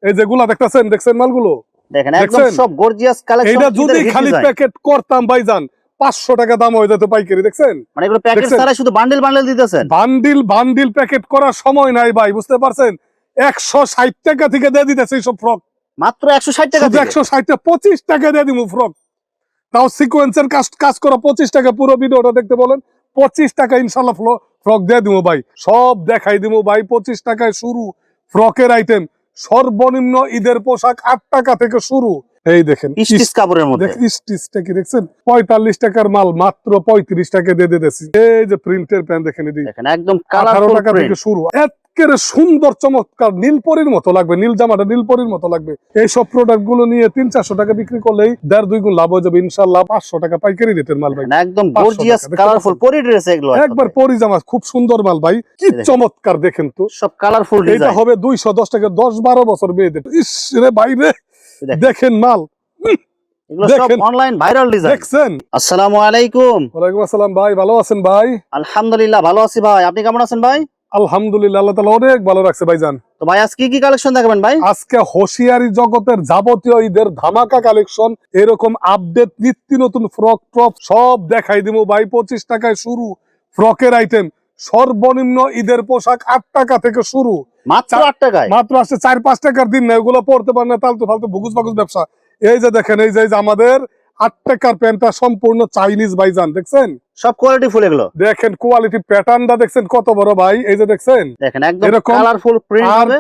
এই যেগুলা দেখতেছেন, দেখছেন মালগুলো দেখেন একদম সব গর্জিয়াস কালেকশন। এটা যদি খালি প্যাকেট করতাম ভাইজান 500 টাকা দাম হয়ে যেত পাইকারি। দেখছেন মানে এগুলো প্যাকেট ছাড়া শুধু বান্ডেল বান্ডেল দিতেছেন। বান্ডিল প্যাকেট করার সময় নাই ভাই, বুঝতে পারছেন? 160 টাকা থেকে দিয়ে দিতেছে এইসব ফ্রক, মাত্র 160 টাকা। 160 টাকা 25 টাকা দিয়ে দিব ফ্রক, তাও সিকোয়েন্সের কাজ করা 25 টাকা। পুরো ভিডিওটা দেখতে বলেন, 25 টাকা ইনশাল্লাহ ফ্রক দিয়ে দিব ভাই, সব দেখাই দিব ভাই। 25 টাকায় শুরু ফ্রকের আইটেম, সর্বনিম্ন ঈদের পোশাক 8 টাকা থেকে শুরু। এই দেখেন স্টিচ কাপড়ের মধ্যে, স্টিচটা কি দেখছেন? 45 টাকার মাল মাত্র 35 টাকা দিয়ে দিতেছি। এই যে প্রিন্টের প্যান্ট দেখেন, দেখেন একদম 18 টাকা থেকে শুরু। একেবারে সুন্দর চমৎকার নীলপরির মতো লাগবে, নীল জামাটা নীলপরির মতো লাগবে। এইসব প্রোডাক্ট গুলো নিয়ে 300-400 টাকা বিক্রি করলেই 1.5-2 গুণ লাভ হয়ে যাবে ইনশাল্লাহ। 500 টাকা পাইকারি রেটের মাল ভাই, একদম গর্জিয়াস কালারফুল পরি ড্রেস এগুলো একবার পরি জামা, খুব সুন্দর মাল ভাই, কি চমৎকার দেখেন তো, সব কালারফুল ডিজাইন। এটা হবে 210 টাকা, 10-12 বছর মেয়েদের। ইস রে ভাই রে, দেখেন মাল, এগুলো সব অনলাইন ভাইরাল ডিজাইন। দেখছেন? আসসালামু আলাইকুম। ওয়ালাইকুম আসসালাম ভাই, ভালো আছেন ভাই? আলহামদুলিল্লাহ ভালো আছি ভাই, আপনি কেমন আছেন ভাই? আলহামদুলিল্লাহ, আল্লাহ তাআলা অনেক ভালো রাখছে ভাইজান। তো ভাই আজকে কি কালেকশন দেখাবেন ভাই? আজকে হোশিয়ারি জগতের যাবতীয় ঈদের ধামাকা কালেকশন, এরকম আপডেট নিত্য নতুন ফ্রক টপ সব দেখাই দিব ভাই। 25 টাকায় শুরু ফ্রকের আইটেম, সর্বনিম্ন ঈদের পোশাক 8 টাকা থেকে শুরু। মাত্র 8 টাকায়, মাত্র আসছে 4-5 টাকার দিন না, এগুলো পড়তে পারে না, তালতু ফালতু ভুগুস বাগুস ব্যবসা। এই যে দেখেন, এই যে আমাদের 8 টাকার প্যান্টটা সম্পূর্ণ চাইনিজ ভাইজান, দেখছেন? সব কোয়ালিটি ফুল এগুলো দেখেন কোয়ালিটি, প্যাটার্নটা দেখছেন কত বড় ভাই, এই যে দেখছেন? দেখেন একদম কালারফুল প্রিন্ট হবে।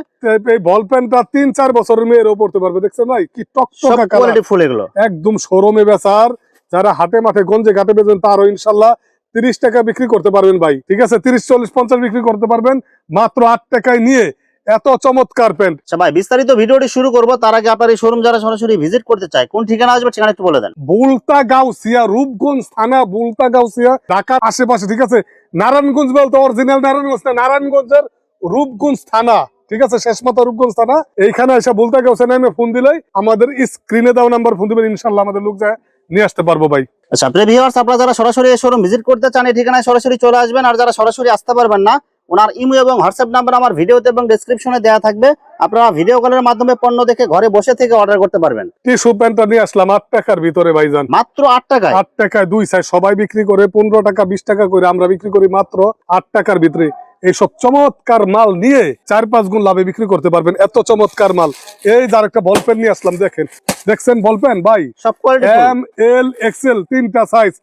এই বল প্যান্টটা 3-4 বছরের মেয়েরও পড়তে পারবে, দেখছেন ভাই? কি টকটকা কোয়ালিটি ফুল এগুলো, একদম শোরুমে বেচার, যারা হাটে মাঠে গঞ্জে ঘাটে বেচেন তারও ইনশাল্লাহ 30 টাকা বিক্রি করতে পারবেন ভাই, ঠিক আছে? 30-40-50 বিক্রি করতে পারবেন মাত্র 8 টাকায় নিয়ে এত চমৎকার প্যান্ট। আচ্ছা ভাই, বিস্তারিত ভিডিওটি শুরু করব তার আগে আপনার এই শোরুম যারা সরাসরি ভিজিট করতে চায় কোন ঠিকানা আসবে ঠিকানা একটু বলে দেন। বুলতা গাউসিয়া, রূপগঞ্জ থানা, বুলতা গাউসিয়া, ঢাকার আশেপাশে, ঠিক আছে? নারায়ণগঞ্জ বলতে অরিজিনাল নারায়ণগঞ্জ না, নারায়ণগঞ্জের রূপগঞ্জ থানা, ঠিক আছে? শেষ মাথা রূপগঞ্জ থানা। এইখানে এসে বুলতা গাউসিয়া নামে ফোন দিলেই আমাদের স্ক্রিনে দেওয়া নাম্বার ফোন দিবেন, ইনশাল্লাহ আমাদের লোক যায় নিয়ে আসতে পারবো ভাই। আচ্ছা প্রিয় ভিউয়ার্স, আপনারা যারা সরাসরি এই শোরুম ভিজিট করতে চান এই ঠিকানায় সরাসরি চলে আসবেন, আর যারা সরাসরি আসতে পারবেন না ওনার ইমো এবং হোয়াটসঅ্যাপ নাম্বার আমার ভিডিওতে এবং ডেসক্রিপশনে দেওয়া থাকবে, আপনারা ভিডিও কলের মাধ্যমে পণ্য দেখে ঘরে বসে থেকে অর্ডার করতে পারবেন। টিস্যু প্যান্টটা নিয়ে আসলাম 8 টাকার ভিতরে ভাইজান, মাত্র 8 টাকায়। 8 টাকায় 2 সাইজ, সবাই বিক্রি করে 15 টাকা 20 টাকা করে, আমরা বিক্রি করি মাত্র 8 টাকার ভিতরে। এইসব চমৎকার মাল নিয়ে 4-5 গুণ লাভে বিক্রি করতে পারবেন, এত চমৎকার মাল। এই যার একটা বল পেন নিয়ে আসলাম, দেখেন, দেখছেন বল পেন ভাই? সব কোয়ালিটি এম এল এক্সেল 3টা সাইজ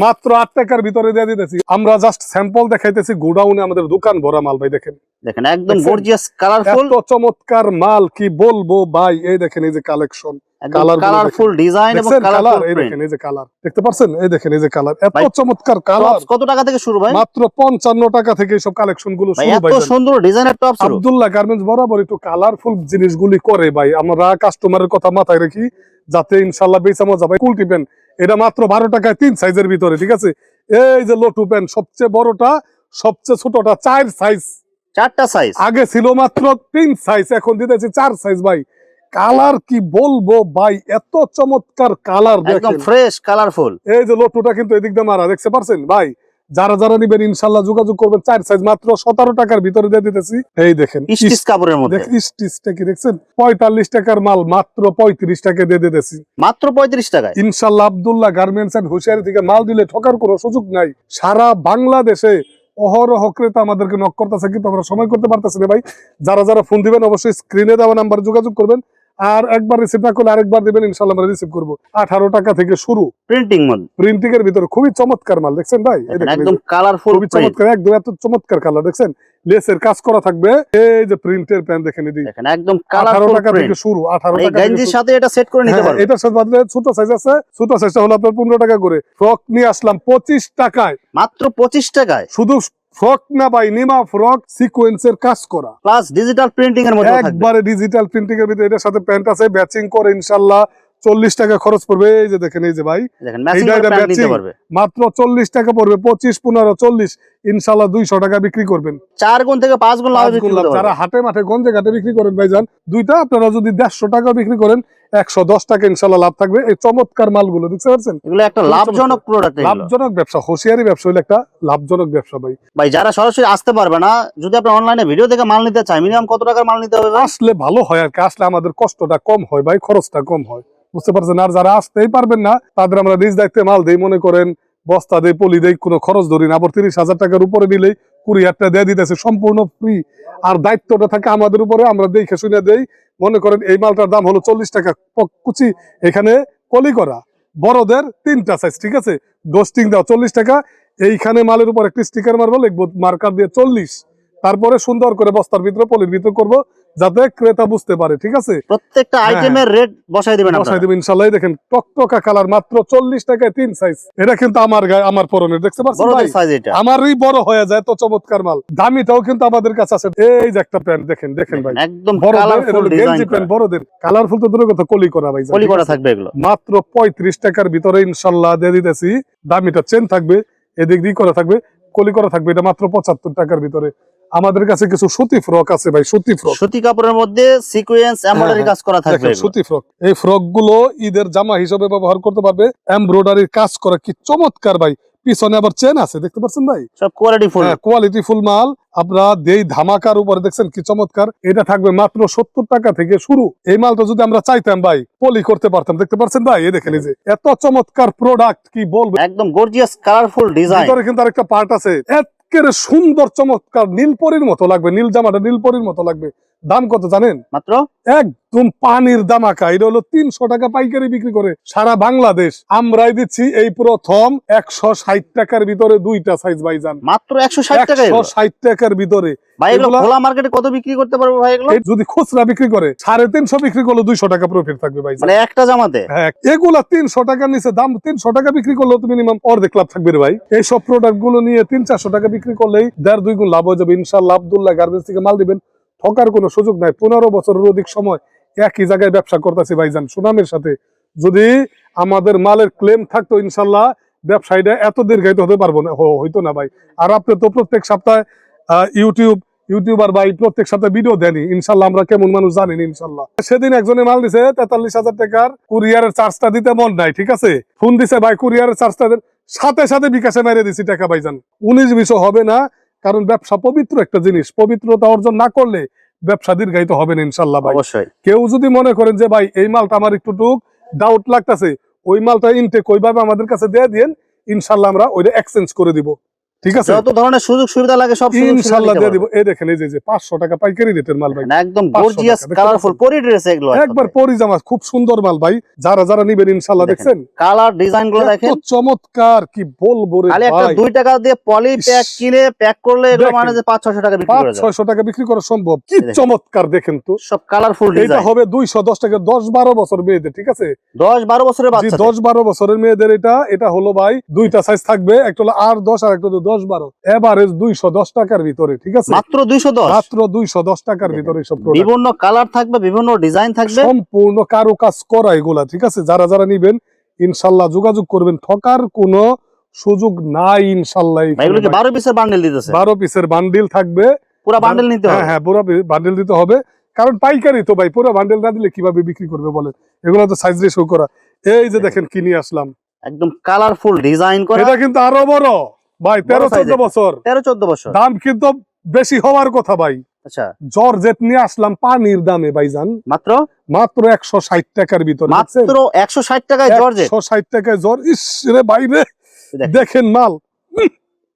মাত্র 8 টাকার ভিতরে দিয়ে দিতেছি। আমরা জাস্ট স্যাম্পল দেখাইতেছি, গোডাউনে আমাদের দোকান ভরা মাল ভাই। দেখেন দেখেন একদম গর্জিয়াস কালারফুল, এত চমৎকার মাল কি বলবো ভাই। এই দেখেন, এই যে কালেকশন, কালারফুল ডিজাইন এবং কালারফুল এই দেখেন, এই যে কালার দেখতে পাচ্ছেন, এই দেখেন, এই যে কালার, এত চমৎকার কালার। কত টাকা থেকে শুরু ভাই? মাত্র 55 টাকা থেকে সব কালেকশন গুলো শুরু ভাই। এত সুন্দর ডিজাইনের টপ শুরু। আব্দুল্লাহ গার্মেন্টস বরাবর একটু কালারফুল জিনিসগুলি করে ভাই, আমরা কাস্টমারের কথা মাথায় রাখি যাতে ইনশাআল্লাহ বেচা মজা ভাই। কুলটি প্যান্ট এটা মাত্র 12 টাকায় 3 সাইজের ভিতরে, ঠিক আছে? এই যে লটু প্যান্ট, সবচেয়ে বড়টা সবচেয়ে ছোটটা 4 সাইজ, 4টা সাইজ। আগে ছিল মাত্র 3 সাইজ, এখন দিতেছি 4 সাইজ ভাই। কালার কি বলবো ভাই, এত চমৎকার কালার, একদম ফ্রেশ কালারফুল। এই যে লটুটা কিন্তু এদিক দিয়ে মারা, দেখতে পারছেন ভাই? যারা যারা নিবেন ইনশাআল্লাহ যোগাযোগ করবেন, 4 সাইজ মাত্র 17 টাকার ভিতরে দিয়ে দিতেছি। এই দেখেন স্টিচ কাপড়ের মধ্যে, স্টিচটা কি দেখছেন? 45 টাকার মাল মাত্র 35 টাকা দিয়ে দিতেছি, মাত্র 35 টাকায় ইনশাআল্লাহ। আব্দুল্লাহ গার্মেন্টস এন্ড হুশিয়ারি থেকে মাল দিলে ঠকার কোনো সুযোগ নাই। সারা বাংলাদেশে অহরহ ক্রেতা আমাদেরকে নক করতেছে, কিন্তু আমরা সময় করতে পারতেছি না ভাই। যারা যারা ফোন দিবেন অবশ্যই স্ক্রিনে দেওয়া নাম্বার যোগাযোগ করবেন, আর একবার রিসিভ না করলে আরেকবার দিবেন, ইনশাআল্লাহ আমরা রিসিভ করব। 18 টাকা থেকে শুরু প্রিন্টিং এর ভিতরে, খুবই চমৎকার মাল, দেখছেন ভাই? একদম কালারফুল, খুবই চমৎকার, একদম এত চমৎকার কালার, দেখছেন? লেসের কাজ করা থাকবে। এই যে প্রিন্টের প্যান্ট দেখেন, দেখেন একদম কালারফুল, 18 টাকা থেকে শুরু, 18 টাকা। গেঞ্জির সাথে এটা সেট করে নিতে পারবেন। এটার সাথে বাদলে ছোট সাইজ আছে, ছোট সাইজটা হলো আপনার 15 টাকা করে। ফ্রক নিয়ে আসলাম 25 টাকায়, মাত্র 25 টাকায়। শুধু ফ্রক না ভাই, নিমা ফ্রক সিকোয়েন্সের কাজ করা প্লাস ডিজিটাল প্রিন্টিং এর মধ্যে, একবারে ডিজিটাল প্রিন্টিং এর ভিতরে। এটার সাথে প্যান্ট আছে, ম্যাচিং করে ইনশাআল্লাহ 40 টাকা খরচ পড়বে। এই যে দেখেন, এই যে ভাই, দেখেন ম্যাচিং করে প্যান্ট নিতে পারবে, মাত্র 40 টাকা পড়বে। 25, 15, 40 ইনশাল্লাহ 200 টাকা বিক্রি করবেন। 4 গুণ থেকে 5 গুণ লাভ 5 বিক্রি গুণ লাভ। করতে যারা পারবেন। হাটে মাঠে গঞ্জে ঘাটে বিক্রি করেন ভাইজান, দুইটা আপনারা যদি 150 টাকা বিক্রি করেন 110 টাকা ইনশাল্লাহ লাভ থাকবে। এই চমৎকার মালগুলো দেখতে পাচ্ছেন, এগুলো একটা খুবই লাভজনক প্রোডাক্ট। এগুলো লাভজনক ব্যবসা, হুঁশিয়ারি ব্যবসা হলো একটা লাভজনক ব্যবসা ভাই। ভাই যারা সরাসরি আসতে পারবে না, যদি আপনি অনলাইনে ভিডিও দেখে মাল নিতে চায়, মিনিমাম কত টাকার মাল নিতে হবে ভাই? আসলে ভালো হয় আর কি, আসলে আমাদের কষ্টটা কম হয় ভাই, খরচটা কম হয়, বুঝতে পারছেন। আর যারা আসতেই পারবেন না তাদের আমরা নিজ দায়িত্বে মাল দেই, মনে করেন বস্তা দেই, পলি দেই, কোনো খরচ ধরি না। আবার 30,000 টাকার উপরে নিলেই কুরিয়ারটা দিয়ে দিতেছে সম্পূর্ণ ফ্রি। আর দায়িত্বটা থাকে আমাদের উপরে, আমরা দেখে শুনে দেই। মনে করেন এই মালটার দাম হলো 40 টাকা কুচি, এখানে কলি করা, বড়দের 3টা সাইজ, ঠিক আছে, ডোস্টিং দাও 40 টাকা। এইখানে মালের উপর একটা স্টিকার মারবো, লিখবো মার্কার দিয়ে 40, তারপরে সুন্দর করে বস্তার ভিতরে পলির ভিতরে করবো, যাতে ক্রেতা বুঝতে পারে, ঠিক আছে। প্রত্যেকটা আইটেমের রেট বসাই দিবেন বসাই আপনারা। দেবেন ইনশাআল্লাহ। এই দেখেন টকটকা কালার, মাত্র 40 টাকায় 3 সাইজ। এটা কিন্তু আমার গায়ে, আমার পরনের, দেখতে পাচ্ছেন ভাই, বড়দের সাইজ এটা। আমারই বড় হয়ে যায়, তো চমৎকার মাল। দামিটাও কিন্তু আমাদের কাছে আছে। এই যে একটা প্যান্ট দেখেন, দেখেন ভাই, একদম বড়দের, এটা কালারফুল হলো ডিজাইন গেঞ্জি প্যান্ট বড়দের, কালারফুল তো দূরের কথা, কলি করা ভাই, পলি করা থাকবে এগুলো। মাত্র 35 টাকার ভিতরে ইনশাআল্লাহ দিয়ে দিতেছি। দামিটা চেন থাকবে, এদিক দিয়ে করা থাকবে, কলি করা থাকবে, এটা মাত্র 75 টাকার ভিতরে। আমাদের কাছে কিছু সুতি ফ্রক আছে ভাই, সুতি ফ্রক, সুতি কাপড়ের মধ্যে সিকোয়েন্স এমব্রয়ডারি কাজ করা থাকবে দেখেন এগুলো। সুতি ফ্রক। এই ফ্রক গুলো ঈদের জামা হিসেবে ব্যবহার করতে পারবে, এমব্রয়ডারির কাজ করা, কি চমৎকার ভাই। পিছনে আবার চেন আছে, দেখতে পাচ্ছেন ভাই, সব কোয়ালিটি ফুল। কোয়ালিটি ফুল মাল। আপনারা দেই ধামাকার উপরে, দেখছেন কি চমৎকার। এটা থাকবে মাত্র 70 টাকা থেকে শুরু। এই মালটা যদি আমরা চাইতাম ভাই, পলি করতে পারতাম, দেখতে পাচ্ছেন ভাই, এই দেখেন, এই যে এত চমৎকার প্রোডাক্ট, কি বলবো। একদম গর্জিয়াস কালারফুল ডিজাইন। ভিতরে কিন্তু আরেকটা পার্ট আছে, একেবারে সুন্দর চমৎকার, নীলপরির মতো লাগবে, নীল জামাটা নীলপরির মতো লাগবে। দাম কত জানেন? মাত্র একদম পানির দামাকা। এটা হলো 300 টাকা পাইকারি বিক্রি করে সারা বাংলাদেশ। আমরাই দিচ্ছি এই প্রথম 160 টাকার ভিতরে 2টা সাইজ ভাইজান, মাত্র 160 টাকা। 160 টাকার ভিতরে। ভাই এগুলো এগুলা- খোলা মার্কেটে কত বিক্রি করতে পারবো ভাই এগুলো? এই যদি খুচরা বিক্রি করে 350 বিক্রি করলে 200 টাকা প্রফিট থাকবে ভাইজান। মানে একটা জামাতে। হ্যাঁ, এগুলা 300 টাকার নিচে দাম, 300 টাকা বিক্রি করলেও তো মিনিমাম অর্ধেক লাভ থাকবে রে ভাই। এইসব প্রোডাক্ট গুলো নিয়ে 300-400 টাকা বিক্রি করলেই 1.5-2 গুণ লাভ হয়ে যাবে ইনশাআল্লাহ। আব্দুল্লাহ গার্মেন্টস থেকে মাল দিবেন, ঠকার কোনো সুযোগ নাই। 15 বছরের অধিক সময় একই জায়গায় ব্যবসা করতেছি ভাইজান, সুনামের সাথে। যদি আমাদের মালের ক্লেম থাকতো ইনশাআল্লাহ ব্যবসায়ীরা এত দীর্ঘায়িত হতে পারবো না, হইতো না ভাই। আর আপনি তো প্রত্যেক সপ্তাহে ইউটিউবার ভাই, প্রত্যেক সপ্তাহে ভিডিও দেনি ইনশাল্লাহ, আমরা কেমন মানুষ জানেন ইনশাল্লাহ। সেদিন একজনে মাল দিছে 43,000 টাকার, কুরিয়ারের চার্জটা দিতে মন নাই, ঠিক আছে, ফোন দিছে ভাই কুরিয়ারের চার্জটা দেন, সাথে সাথে বিকাশে মেরে দিছি টাকা ভাইজান। 19-20 হবে না, কারণ ব্যবসা পবিত্র একটা জিনিস, পবিত্রতা অর্জন না করলে ব্যবসা দীর্ঘায়িত হবে না ইনশাল্লাহ ভাই। অবশ্যই। কেউ যদি মনে করেন যে ভাই এই মালটা আমার একটু ডাউট লাগতেছে, ওই মালটা ইনটেক ওইভাবে আমাদের কাছে দিয়ে দিন, ইনশাল্লাহ আমরা ওইটা এক্সচেঞ্জ করে দিব, ঠিক আছে, যত ধরনের সুযোগ সুবিধা লাগে সব সুযোগ সুবিধা ইনশাআল্লাহ দিতে দিয়ে দিব। পারবো। এই দেখেন, এই যে 500 টাকা পাইকারি রেটের মাল ভাই, মানে একদম 500 গর্জিয়াস টাকা, দেখতে কালারফুল পাচ্ছেন? পরি ড্রেস এগুলো একবার পরি জামা, খুব সুন্দর মাল ভাই। যারা যারা নিবেন ইনশাআল্লাহ, দেখছেন কালার ডিজাইন গুলো দেখেন, এত চমৎকার, কি বলবো রে খালি একটা ভাই। 2 টাকা দিয়ে পলি প্যাক ইস, কিনে প্যাক করলে এগুলো দেখেন, মানে যে 500-600 টাকা বিক্রি করে যায়। 500-600 টাকা বিক্রি করা সম্ভব, কি দেখেন। চমৎকার দেখেন তো। সব কালারফুল এটা ডিজাইন। হবে 210 টাকা, 10-12 বছর মেয়েদের, ঠিক আছে, 10-12 বছরের জি, বাচ্চা। 10-12 বছরের মেয়েদের। এটা হলো ভাই 2টা সাইজ থাকবে, একটা হলো 8-10 আর একটা হলো 10-12, এভারেজ 210 টাকার ভিতরে, ঠিক আছে, মাত্র 210। মাত্র 210 টাকার ভিতরে সব প্রোডাক্ট। বিভিন্ন কালার থাকবে, বিভিন্ন ডিজাইন থাকবে। সম্পূর্ণ কারুকাজ করা এগুলা, ঠিক আছে। যারা যারা নিবেন ইনশাল্লাহ যোগাযোগ করবেন, ঠকার কোনো সুযোগ নাই ইনশাল্লাহ। ভাই এগুলো কি 12 পিসের বান্ডেল দিতেছে? 12 পিসের বান্ডিল থাকবে, পুরো বান্ডেল নিতে হবে। হ্যাঁ হ্যাঁ, পুরো বান্ডিল দিতে হবে, কারণ পাইকারি তো ভাই, পুরো বান্ডিল না দিলে কিভাবে বিক্রি করবে বলেন। এগুলো তো সাইজ রেশিও করা। এই যে দেখেন কি নিয়ে আসলাম, একদম কালারফুল ডিজাইন করা। এটা কিন্তু আরো বড় ভাই, 13-14 বছর, 13-14 বছর। দাম কিন্তু বেশি হওয়ার কথা ভাই। আচ্ছা, জর্জেট নিয়ে আসলাম পানির দামে ভাইজান, মাত্র মাত্র 160 টাকার ভিতরে, মাত্র 160 টাকায় জর্জেট। 160 টাকায় জর, ইস রে বাইরে দেখেন মাল,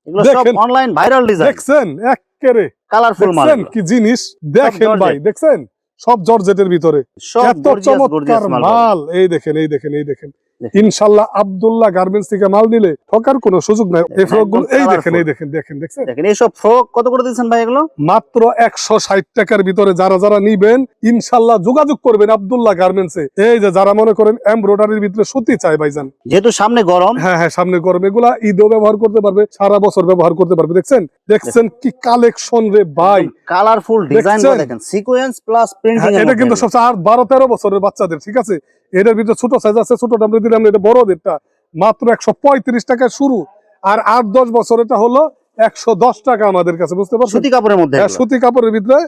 এগুলো সব দেখেন। অনলাইন ভাইরাল ডিজাইন, দেখছেন একেবারে কালারফুল মাল দেখছেন এগুলো। কি জিনিস, দেখেন জর্জেট। ভাই, দেখছেন সব জর্জেটের ভিতরে, সব এত গর্জিয়াস চমৎকার গর্জিয়াস মাল পাবেন। মাল। এই দেখেন, এই দেখেন, এই দেখেন, দেখেন। ইনশাল্লাহ আব্দুল্লাহ গার্মেন্টস থেকে মাল নিলে ঠকার কোনো সুযোগ নাই। এই ফ্রক গুলো, এই দেখেন, এই দেখেন, দেখেন, দেখছেন, দেখেন এইসব ফ্রক কত করে দিচ্ছেন ভাই এগুলো? মাত্র 160 টাকার ভিতরে। যারা যারা নিবেন ইনশাল্লাহ যোগাযোগ করবেন আব্দুল্লাহ গার্মেন্টসে। এই যে যারা মনে করেন এমব্রয়ডারির ভিতরে সুতি চাই ভাইজান, যেহেতু সামনে গরম, হ্যাঁ হ্যাঁ, সামনে গরম, এগুলা ঈদও ব্যবহার করতে পারবে, সারা বছর ব্যবহার করতে পারবে। দেখছেন, দেখছেন কি কালেকশন রে ভাই, কালারফুল ডিজাইন দেখছেন? দেখেন, সিকোয়েন্স প্লাস প্রিন্টিং। এটা কিন্তু সবচেয়ে 12-13 বছরের বাচ্চাদের, ঠিক আছে। এটার ভিতরে ছোট সাইজ আছে, ছোটটা আমরা দিলাম, এটা বড়দেরটা মাত্র 135 টাকায় শুরু। আর 8-10 বছর এটা হলো 110 টাকা আমাদের কাছে, বুঝতে পারছেন? সুতি কাপড়ের মধ্যে হ্যাঁ, এগুলো। সুতি কাপড়ের ভিতরে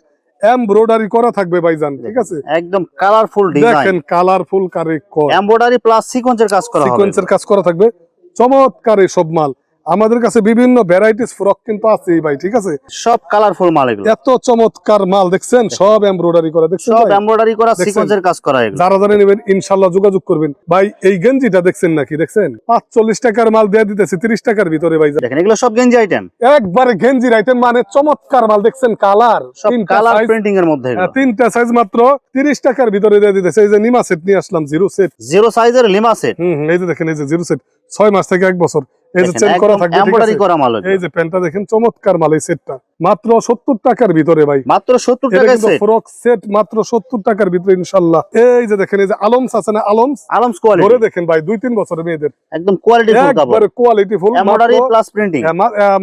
এমব্রয়ডারি করা থাকবে ভাইজান, ঠিক আছে? একদম কালারফুল ডিজাইন, দেখেন কালারফুল কারিকর, এমব্রয়ডারি প্লাস সিকোয়েন্সের কাজ করা হবে। সিকোয়েন্সের কাজ করা থাকবে, চমৎকার এই সব মাল। আমাদের কাছে বিভিন্ন ভ্যারাইটিস ফ্রক কিন্তু আছেই ভাই, ঠিক আছে? সব কালারফুল মাল এগুলো, এত চমৎকার মাল দেখছেন, সব এমব্রয়ডারি করা, দেখছেন সব ভাই? এমব্রয়ডারি করা দেখছেন? সিকোয়েন্সের কাজ করা এগুলো। যারা যারা নেবেন ইনশাল্লাহ যোগাযোগ করবেন ভাই। এই গেঞ্জিটা দেখছেন নাকি? দেখছেন 45 টাকার মাল দিয়ে দিতেছি 30 টাকার ভিতরে ভাই। দেখেন এগুলো সব গেঞ্জি আইটেম, একবারে গেঞ্জির আইটেম, মানে চমৎকার মাল, দেখছেন কালার, সব কালার প্রিন্টিং এর মধ্যে এগুলো। তিনটা সাইজ মাত্র 30 টাকার ভিতরে দিয়ে দিতেছে। এই যে নিমা সেট নিয়ে আসলাম, জিরো সেট, জিরো সাইজের লিমা সেট, এই যে দেখেন, এই যে জিরো সেট 6 মাস থেকে 1 বছর, এই যে চেন করা থাকবে, ঠিক এমব্রয়ডারি আছে? করা মাল এগুলো। এই যে প্যান্টটা দেখেন, চমৎকার মাল, এই সেটটা মাত্র 70 টাকার ভিতরে ভাই। মাত্র 70 এটা টাকায় কিন্তু সেট, ফ্রক সেট মাত্র 70 টাকার ভিতরে ইনশাআল্লাহ। এই যে দেখেন, এই যে আলমস আছে না, আলমস আলমস ধরে কোয়ালিটি, দেখেন ভাই, 2-3 বছরের মেয়েদের, একদম কোয়ালিটি ফুল কাপড়, একবারে quality full, embroidery plus printing,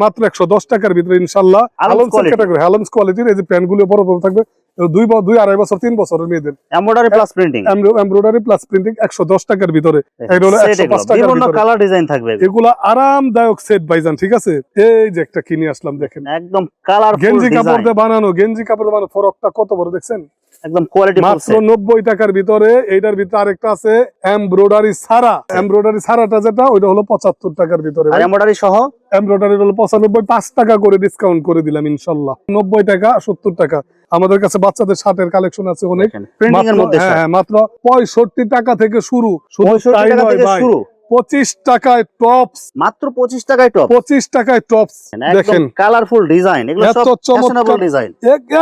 মাত্র 110 টাকার ভিতরে ইনশাআল্লাহ। আলমস ক্যাটাগরি, আলমস কোয়ালিটির এই যে প্যান্ট গুলো বড় বড় থাকবে, 2-2.5 বছর 3 বছরের মেয়েদের, embroidery plus printing, embroidery plus printing 110 টাকার ভিতরে। এটা হলো 105 টাকার বিভিন্ন ভিতরে। কালার ডিজাইন থাকবে এগুলো। এগুলা আরামদায়ক সেট ভাইজান, ঠিক আছে? এই যে একটা কিনে আসলাম, দেখেন একদম কালারফুল গেঞ্জি কাপড় ডিজাইন, দিয়ে বানানো, গেঞ্জি কাপড় দিয়ে বানানো ফরকটা কত বড় দেখছেন? একদম কোয়ালিটি ফুল মাত্র সেট। 90 টাকার ভিতরে। এইটার ভিতরে আরেকটা আছে এমব্রয়ডারি ছাড়া, এমব্রয়ডারি ছাড়াটা যেটা, ওইটা হলো 75 টাকার ভিতরে। আর এমব্রয়ডারি সহ এমব্রয়ডারি হলো 95, 5 টাকা করে ডিসকাউন্ট করে দিলাম ইনশাল্লাহ। 90 টাকা, 70 টাকা। আমাদের কাছে বাচ্চাদের শার্টের কালেকশন আছে অনেক, প্রিন্টিং এর মধ্যে হ্যাঁ, মাত্র 65 টাকা থেকে শুরু। শুধু 65 তাই টাকা নয় থেকে ভাই, শুরু, 25 টাকায় টপস, মাত্র 25 টাকায় টপ, 25 টাকায় টপস। একদম দেখেন কালারফুল ডিজাইন, এগুলো এত সব চমৎকার ফ্যাশনেবল ডিজাইন।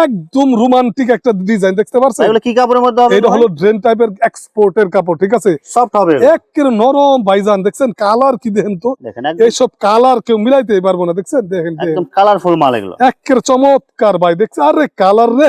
একদম রোমান্টিক একটা ডিজাইন, দেখতে পারছেন? এগুলো কি কাপড়ের মধ্যে হবে? এটা হলো ড্রেন টাইপের এক্সপোর্টের কাপড়, ঠিক আছে? সফট হবে এগুলো। একের নরম ভাইজান, দেখছেন কালার কি দেখেন তো, দেখেন একদম এইসব কালার কেউ মিলাইতে পারবো না, দেখছেন? দেখেন একদম কালারফুল মাল এগুলো। একের চমৎকার ভাই, দেখছেন? আরে কালার রে,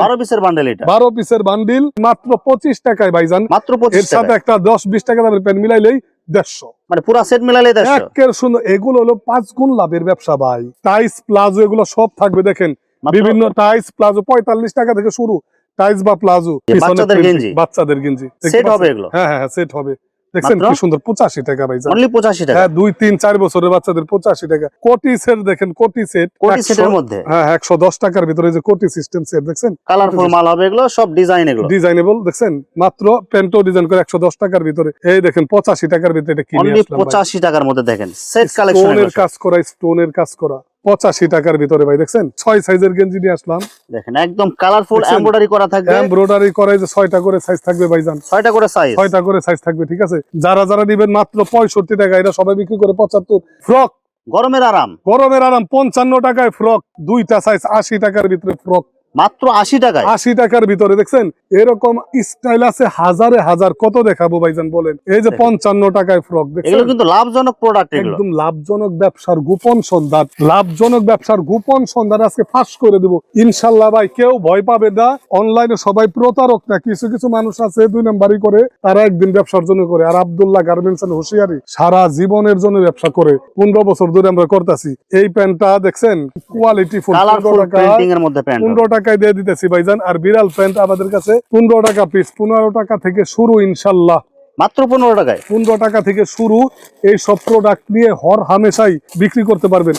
12 পিসের বান্ডেল এটা, 12 পিসের বান্ডিল মাত্র 25 টাকায় ভাইজান। মাত্র এর 25 সাথে টাকা, একটা 10-20 টাকা দামের প্যান্ট মিলাইলেই 150। মানে পুরো সেট মিলালে 150। একের সুন্দর, এগুলো হলো 5 গুণ লাভের ব্যবসা ভাই। টাইস প্লাজো এগুলো সব থাকবে, দেখেন মাত্র বিভিন্ন টাইস প্লাজো 45 টাকা থেকে শুরু, টাইস বা প্লাজো। বাচ্চাদের গেঞ্জি, বাচ্চাদের গেঞ্জি সেট হবে এগুলো। হ্যাঁ হ্যাঁ, সেট হবে, দেখছেন মাত্র কি সুন্দর, 85 টাকা ভাই। অনলি 85 টাকা। হ্যাঁ, 2-3-4 বছরের বাচ্চাদের 85 টাকা। কোটি সেট দেখেন, কোটি সেট, কোটি সেটের মধ্যে হ্যাঁ 110 টাকার ভিতরে যে কোটি সিস্টেম সেট, দেখছেন? কালারফুল মাল হবে এগুলো, সব ডিজাইন এগুলো। ডিজাইনেবল, দেখছেন? মাত্র প্যান্টো ডিজাইন করে 110 টাকার ভিতরে। এই দেখেন 85 টাকার ভিতরে এটা কিনে অনলি আসলাম ভাই। 85 টাকার মধ্যে দেখেন সেট কালেকশন স্টোনের কাজ করা, স্টোনের কাজ করা 85 টাকার ভিতরে ভাই, দেখছেন? 6 সাইজের গেঞ্জি নিয়ে আসলাম, দেখেন একদম কালারফুল দেখছেন? এমব্রয়ডারি করা থাকবে, এমব্রয়ডারি করা, যে 6টা করে সাইজ থাকবে ভাইজান, 6টা করে সাইজ, 6টা করে সাইজ থাকবে, ঠিক আছে? যারা যারা নিবেন মাত্র 65 টাকা, এটা সবাই বিক্রি করে 75। ফ্রক, গরমের আরাম, গরমের আরাম 55 টাকায় ফ্রক, 2টা সাইজ 80 টাকার ভিতরে ফ্রক, মাত্র 80 টাকায়। 80 টাকার ভিতরে, দেখছেন? এরকম স্টাইল আছে হাজারে হাজার, কত দেখাবো ভাইজান বলেন? এই যে 55 টাকায় ফ্রক, এগুলো দেখছেন? কিন্তু লাভজনক প্রোডাক্ট, এগুলো একদম লাভজনক ব্যবসার গোপন সন্ধান, লাভজনক ব্যবসার গোপন সন্ধান আজকে ফাঁস করে দেব ইনশাল্লাহ ভাই। কেউ ভয় পাবে না, অনলাইনে সবাই প্রতারক না। কিছু কিছু মানুষ আছে 2 নাম্বারই করে, তারা একদিন ব্যবসার জন্য করে। আর আব্দুল্লাহ গার্মেন্টস এন্ড হুশিয়ারি সারা জীবনের জন্য ব্যবসা করে, 15 বছর ধরে আমরা করতেছি। এই প্যান্টটা দেখছেন কোয়ালিটি ফুল, কালারফুল প্রিন্টিং এর মধ্যে প্যান্ট, 15 টাকায় দিয়ে দিতেছি ভাইজান। আর বিড়াল প্যান্ট আমাদের কাছে 15 টাকা পিস, 15 টাকা থেকে শুরু ইনশাল্লাহ, মাত্র 15 টাকায়। 15 টাকা থেকে শুরু। এই সব প্রোডাক্ট নিয়ে হর হামেশাই বিক্রি করতে পারবেন।